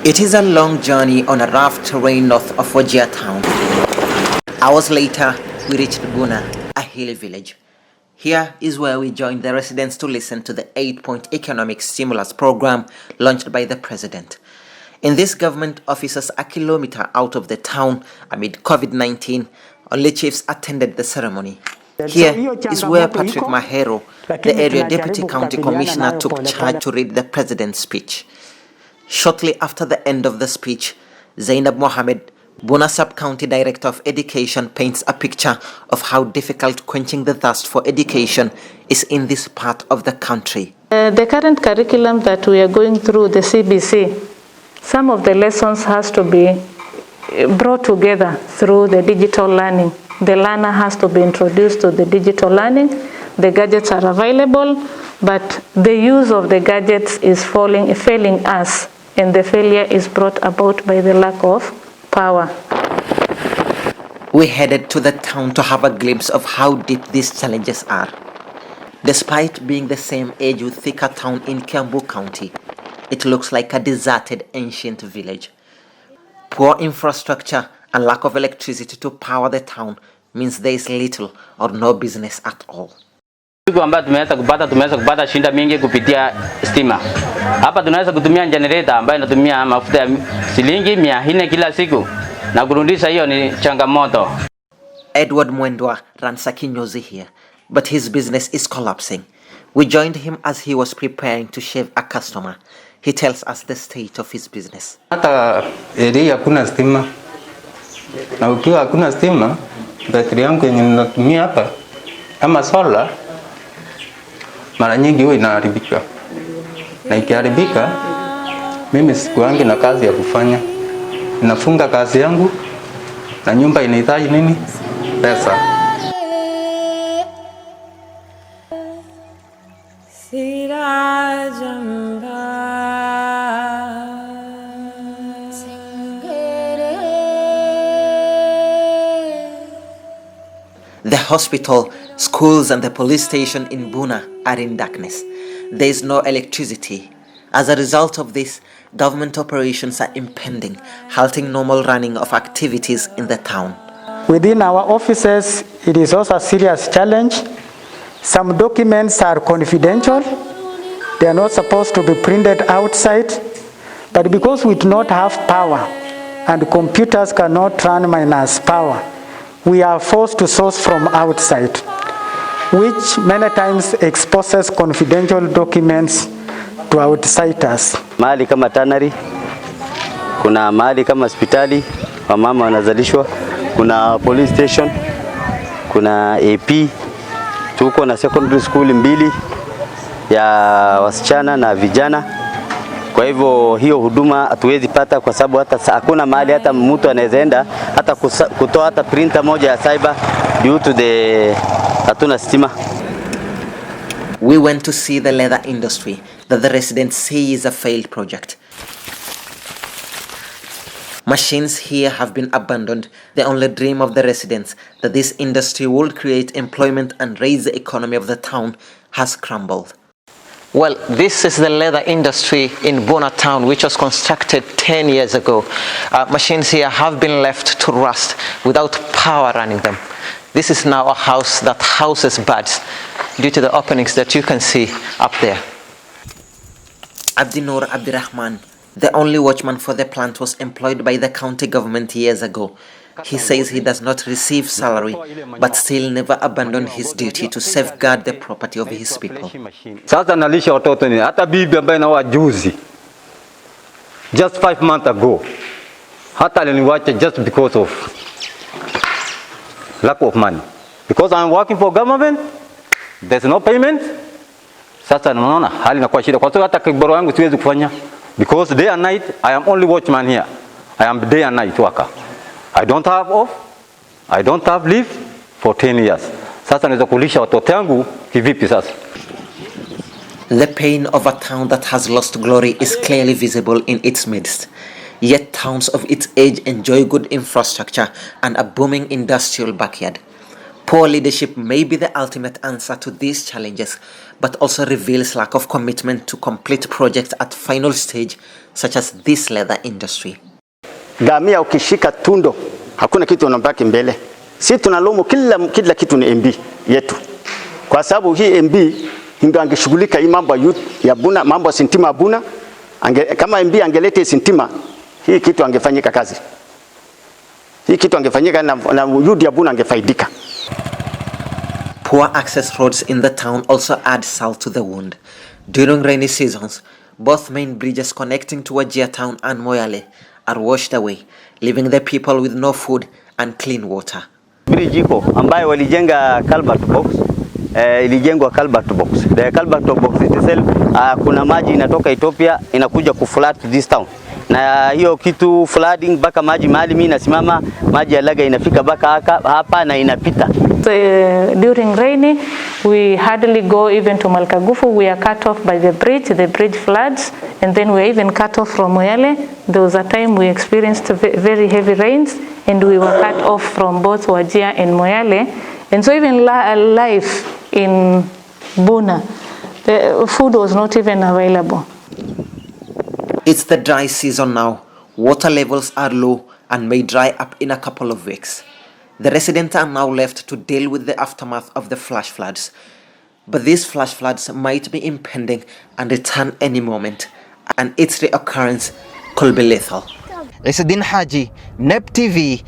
It is a long journey on a rough terrain north of Wajir town. Hours later, we reached Buna, a hilly village. Here is where we joined the residents to listen to the 8-point economic stimulus program launched by the president. In this, government offices a kilometer out of the town amid COVID-19, only chiefs attended the ceremony. Here is where Patrick Mahero, the area deputy county commissioner, took charge to read the president's speech. Shortly after the end of the speech, Zainab Mohammed, Buna Sub-County Director of Education, paints a picture of how difficult quenching the thirst for education is in this part of the country. The current curriculum that we are going through, the CBC, some of the lessons has to be brought together through the digital learning. The learner has to be introduced to the digital learning. The gadgets are available, but the use of the gadgets is failing us, and the failure is brought about by the lack of power. We headed to the town to have a glimpse of how deep these challenges are. Despite being the same age with Thika town in Kiambu County, it looks like a deserted ancient village. Poor infrastructure and lack of electricity to power the town means there is little or no business at all. Siku ambayo tumeweza kupata shinda mingi kupitia stima. Hapa tunaweza kutumia generator ambayo inatumia mafuta ya shilingi 400 kila siku. Na kurudisha hiyo ni changamoto. Edward Mwendwa runs a kinyozi here, but his business is collapsing. We joined him as he was preparing to shave a customer. He tells us the state of his business. Hata area hakuna stima. Na ukiwa hakuna stima, battery yangu yenye ninatumia hapa kama solar mara nyingi huwa inaharibika. Na ikiharibika, mimi sikuangi na kazi ya kufanya. Nafunga kazi yangu na nyumba inahitaji nini? Pesa. The hospital, schools and the police station in Buna are in darkness. There is no electricity. As a result of this, government operations are impending, halting normal running of activities in the town. Within our offices, it is also a serious challenge. Some documents are confidential. They are not supposed to be printed outside. But because we do not have power and computers cannot run minus power, we are forced to source from outside, which many times exposes confidential documents to outsiders. Mahali kama tannery, kuna mahali kama hospitali wamama wanazalishwa, kuna police station, kuna AP, tuko na secondary school mbili ya wasichana na vijana. Kwa hivyo hiyo huduma hatuwezi pata kwa sababu hata hakuna mahali hata mtu anaweza enda hata kutoa hata printer moja ya cyber due to the hatuna stima. We went to see the leather industry that the residents say is a failed project. Machines here have been abandoned. The only dream of the residents that this industry will create employment and raise the economy of the town has crumbled. Well, this is the leather industry in Buna town, which was constructed 10 years ago. Machines here have been left to rust without power running them. This is now a house that houses birds due to the openings that you can see up there. Abdinur Abdirahman, the only watchman for the plant, was employed by the county government years ago. He says he does not receive salary, but still never abandoned his duty to safeguard the property of his people. Sasa nalisha watoto ni hata bibi ambaye na wajuzi just 5 months ago. Hata aliniwacha just because of lack of money. Because I'm working for government, there's no payment. Sasa naona hali inakuwa shida kwa sababu hata kibaro yangu siwezi kufanya because day and night I am only watchman here. I am day and night worker. I don't have off. I don't have leave for 10 years. Sasa naweza kulisha watoto yangu kivipi sasa? The pain of a town that has lost glory is clearly visible in its midst. Yet towns of its age enjoy good infrastructure and a booming industrial backyard. Poor leadership may be the ultimate answer to these challenges, but also reveals lack of commitment to complete projects at final stage, such as this leather industry. Gamia ukishika tundo, hakuna kitu unabaki mbele. Si tunalomo kila kitu ni MB yetu. Kwa sababu hii MB ndio angeshughulika hii mambo ya Buna, mambo ya sintima Buna. Kama MB angelete sintima, hii kitu angefanyika kazi. Hii kitu angefanyika na youth ya Buna angefaidika. Poor access roads in the town also add salt to the wound. During rainy seasons, both main bridges connecting to Wajir town and Moyale are washed away, leaving the people with no food and clean water. Bridge iko ambayo walijenga culvert box, ilijengwa culvert box. The culvert box itself, kuna maji inatoka Ethiopia inakuja kuflood this town. Na hiyo kitu flooding baka maji mahali mimi nasimama, maji ya laga inafika baka hapa na inapita. During rainy, we hardly go even to Malkagufu. We are cut off by the bridge floods, and then we are even cut off from Moyale. There was a time we experienced very heavy rains, and we were cut off from both Wajir and Moyale. And so even life in Buna, the food was not even available. It's the dry season now. Water levels are low and may dry up in a couple of weeks. The residents are now left to deal with the aftermath of the flash floods. But these flash floods might be impending and return any moment, and its reoccurrence could be lethal. Isadin Haji, NEP TV.